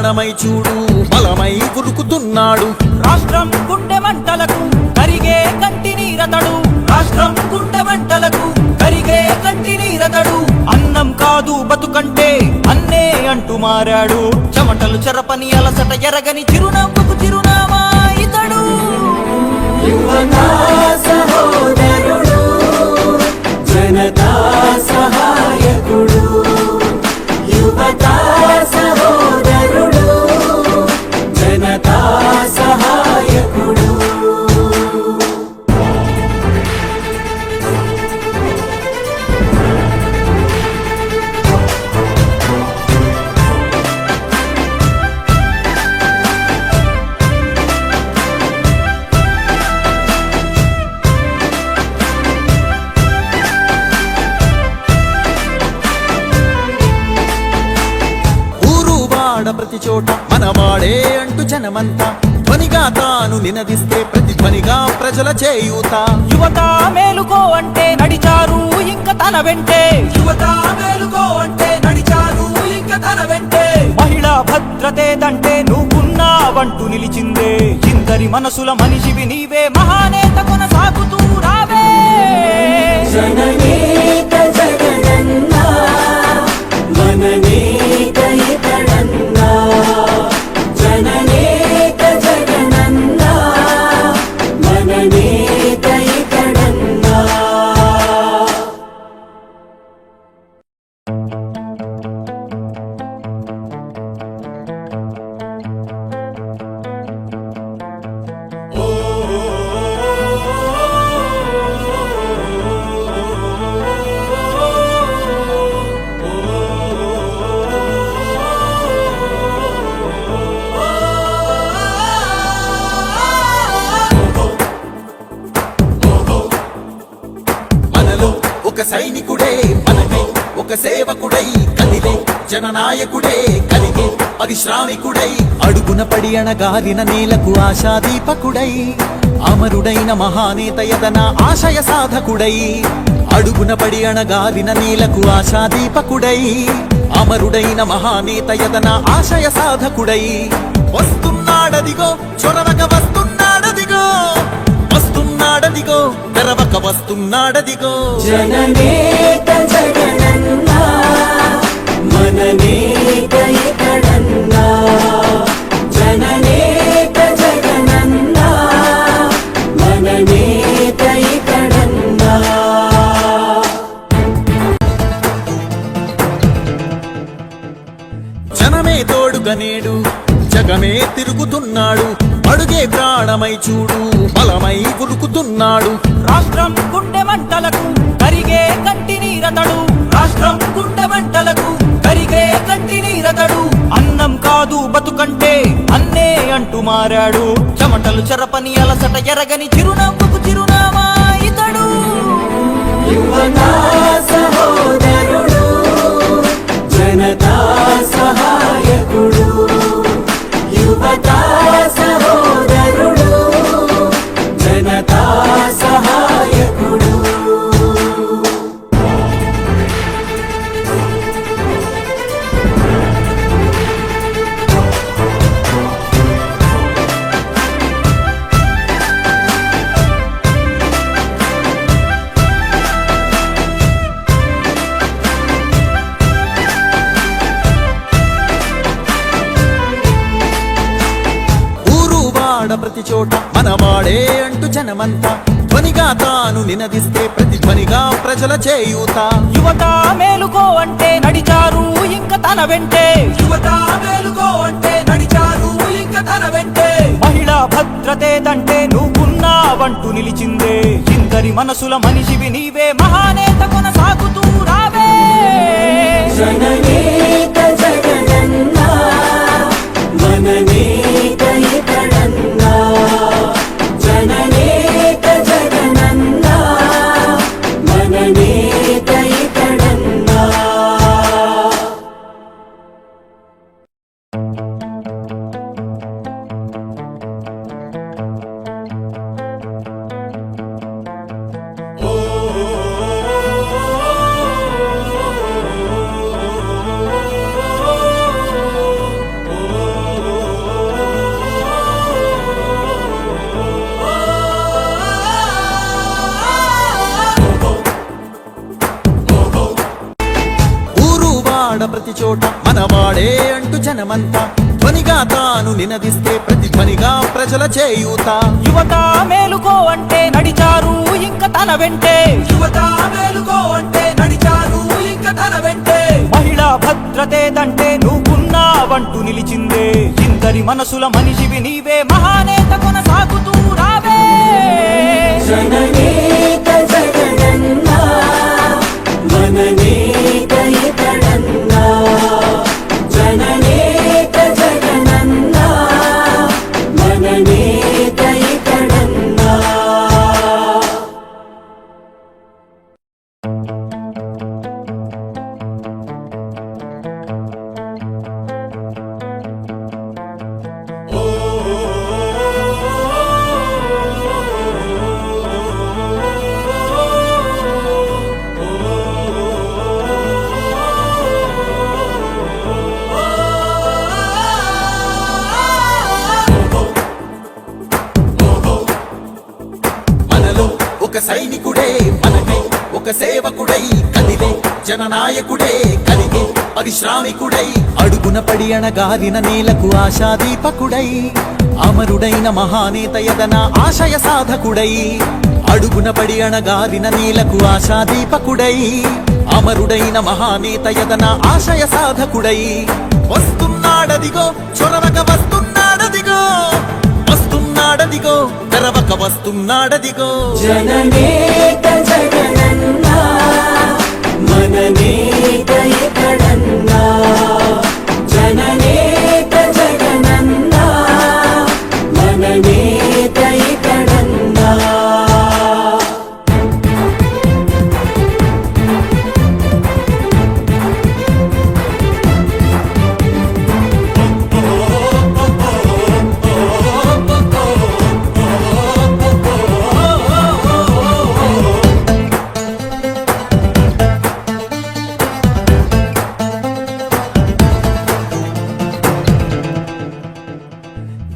ప్రాణమై చూడు బలమై ఉరుకుతున్నాడు. రాష్ట్రం గుండె మంటలకు కరిగే కంటి నీరతడు. రాష్ట్రం గుండె మంటలకు కరిగే కంటి నీరతడు. అన్నం కాదు బతుకంటే అన్నే అంటూ మారాడు. చెమటలు చెరపని అలసట ఎరగని చిరునవ్వుకు చిరునామా ఇతడు. యువతా సహోదరుడు, జనతా సహాయకుడు. యువతా సహోదరుడు, జనతా సహాయకుడు. ప్రతి చోట మనవాడే అంటూ జనమంతా ధ్వనిగా తాను నినదిస్తే ప్రతిధ్వనిగా ప్రజల చేయూత. యువత మేలుకో అంటే నడిచారు ఇంక తన వెంటే. యువత మేలుకో అంటే నడిచారు ఇంక తన వెంటే. మహిళా భద్రతేదంటే నువ్వున్నావంటూ నిలిచిందే. ఇందరి మనసుల మనిషివి నీవే, మహానేత కొనసాగుతూ రావే. జననేత జగనన్న, మననేత ఇతడన్న. జననేత జగనన్న, మననేత ఇతడన్న. ఒక సైనికుడే మనకై, ఒక సేవకుడై కదిలే జననాయకుడే కలిగే పరిశ్రామికుడై. అడుగున పడి అణగారిన నేలకు ఆశాదీపకుడై, అమరుడైన మహానేత యదన ఆశయ సాధకుడై. అడుగున పడి అణగారిన నేలకు ఆశాదీపకుడై, అమరుడైన మహానేత యదన ఆశయ సాధకుడై. వస్తున్నాడదిగో చొరవక వస్తున్నాడదిగో, వస్తున్నాడదిగో తెరవక వస్తున్నాడదిగో. జననేత జగనన్న, మననేత ఇతడన్న. జననేత జగనన్న, మననేత ఇతడన్న. జనమే తోడుగా నేడు జగమే తిరుగుతున్నాడు. అడుగే ప్రాణమై చూడు బలమై ఉరుకుతున్నాడు. రాష్ట్రం గుండె మంటలకు కరిగే కంటి నీరతడు. రాష్ట్రం గుండె మంటలకు కరిగే కంటి నీరతడు. అన్నం కాదు బతుకంటే అన్నే అంటూ మారాడు. చెమటలు చెరపని అలసట ఎరగని చిరునవ్వుకు చిరునామా ఇతడు. యువతా సహోదరుడు, జనతా సహాయకుడు. యువతా సహోదరుడు, జనతా సహాయకుడు. ప్రతి చోట మనవాడే అంటూ జనమంతా ధ్వనిగా తాను నినదిస్తే ప్రతిధ్వనిగా ప్రజల చేయూత. యువత మేలుకో అంటే నడిచారు ఇంక తన వెంటే. యువత మేలుకో అంటే నడిచారు ఇంక తన వెంటే. మహిళా భద్రతేదంటే నువ్వున్నావంటూ నిలిచిందే. ఇందరి మనసుల మనిషివి నీవే, మహానేత కొనసాగుతూ రావే. జననేత జగనన్న, మననేత ఇతడన్న. జననేత జగనన్న, మననేత ఇతడన్న. చోట మనవాడే అంటూ జనమంతా ధ్వనిగా తాను నినదిస్తే ప్రతిధ్వనిగా ప్రజల చేయూత. యువత మేలుకో అంటే నడిచారు ఇంక తన వెంటే. యువత మేలుకో అంటే నడిచారు ఇంక తన వెంటే. మహిళా భద్రతేదంటే నువ్వున్నావంటూ నిలిచిందే. ఇందరి మనసుల మనిషివి నీవే, మహానేత కొనసాగుతూ రావే. జననేత జగనన్న మననేత ఇతడన్న. జననేత జగనన్న మననేత ఇతడన్న. మనలో ఒక సైనికుడే మనకై ఒక సేవకుడై కదిలే జననాయకుడే కలిగే పరిశ్రామికుడై అడుగున పడి అణగారిన నేలకు ఆశాదీపకుడై అమరుడైన మహానేత యదన ఆశయ సాధకుడై అడుగున పడి అణగారిన నేలకు ఆశాదీపకుడై అమరుడైన మహానేత యదన ఆశయ సాధకుడై వస్తున్నాడదిగో చొరవక వస్తున్నాడదిగో వస్తున్నాడదిగో తెరవక వస్తున్నాడదిగో. జననేత జగనన్న మననేత ఇతడన్న. జననేత జగనన్న మననేత ఇతడన్న.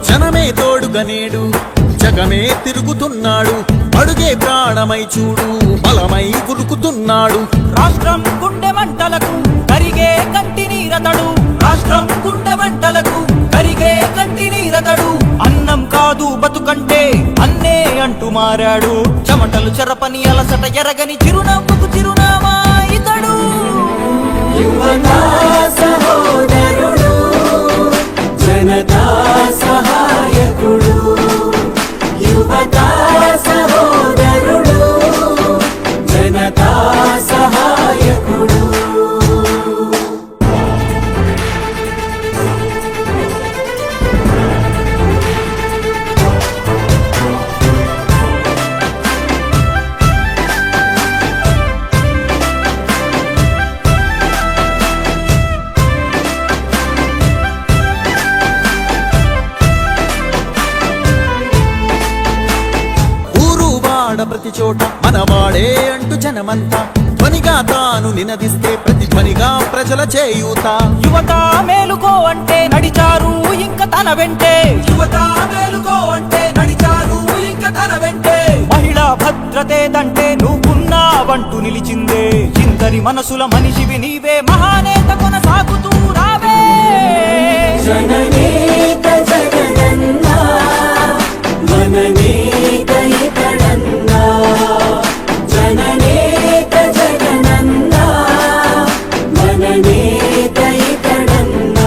జనమే తోడుగా నేడు జగమే తిరుగుతున్నాడు. అడుగే ప్రాణమై చూడు బలమై ఉరుకుతున్నాడు. రాష్ట్రం గుండె మంటలకు కరిగే కంటి నీరతడు. రాష్ట్రం గుండె మంటలకు కరిగే కంటి నీరతడు. అన్నం కాదు బతుకంటే అన్నే అంటూ మారాడు. చెమటలు చెరపని అలసట ఎరగని చిరునవ్వుకు చిరునామా ఇతడు. యువతా సహోదరుడు జనతా సహాయకుడు. యువతా సహోదరుడు జనతా సహాయకుడు. ప్రతి చోట మనవాడే అంటూ జనమంతా ధ్వనిగా తాను నినదిస్తే ప్రతిధ్వనిగా ప్రజల చేయూత. యువత మేలుకో అంటే నడిచారు ఇంక తన వెంటే. యువత మేలుకో అంటే నడిచారు ఇంక తన వెంటే. మహిళా భద్రతేదంటే నువ్వున్నావంటూ నిలిచిందే. ఇందరి మనసుల మనిషివి నీవే, మహానేత కొనసాగుతూ రావే. జననేత జగనన్న మననేత ఇతడన్న. జననేత జగనన్న మననేత ఇతడన్న.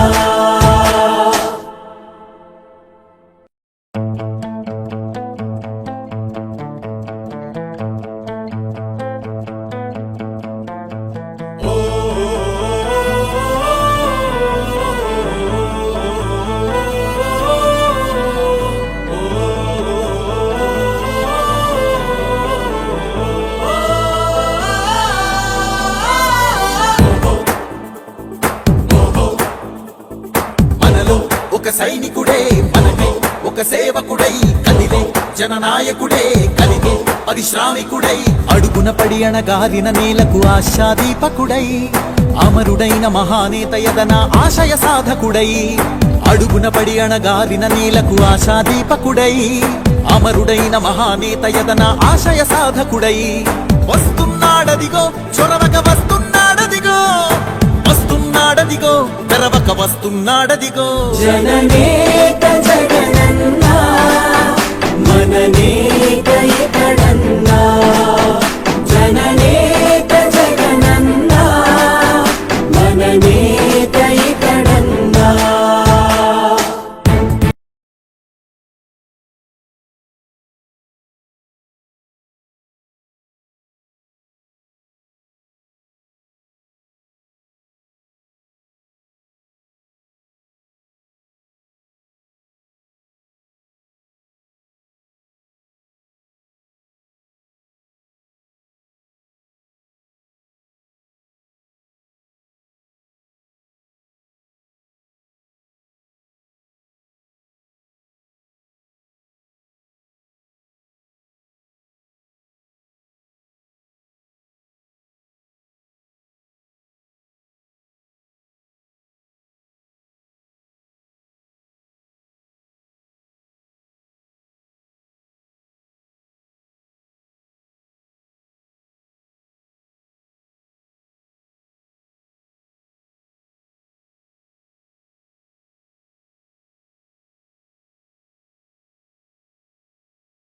ఒక సైనికుడే మనకై ఒక సేవకుడై కదిలే జననాయకుడే కలిగే పరిశ్రామికుడై అడుగున పడి అణగారిన నేలకు ఆశాదీపకుడై అమరుడైన మహానేత యదన ఆశయ సాధకుడై అడుగున పడి అణగారిన నేలకు ఆశాదీపకుడై అమరుడైన మహానేత యదన ఆశయ సాధకుడై వస్తున్నాడదిగో చొరవక వస్తున్నాడదిగో వస్తున్నాడు వస్తున్నాడదిగో తెరవక వస్తున్నాడదిగో జననేత జగనన్నా మననేత ఇతడన్నా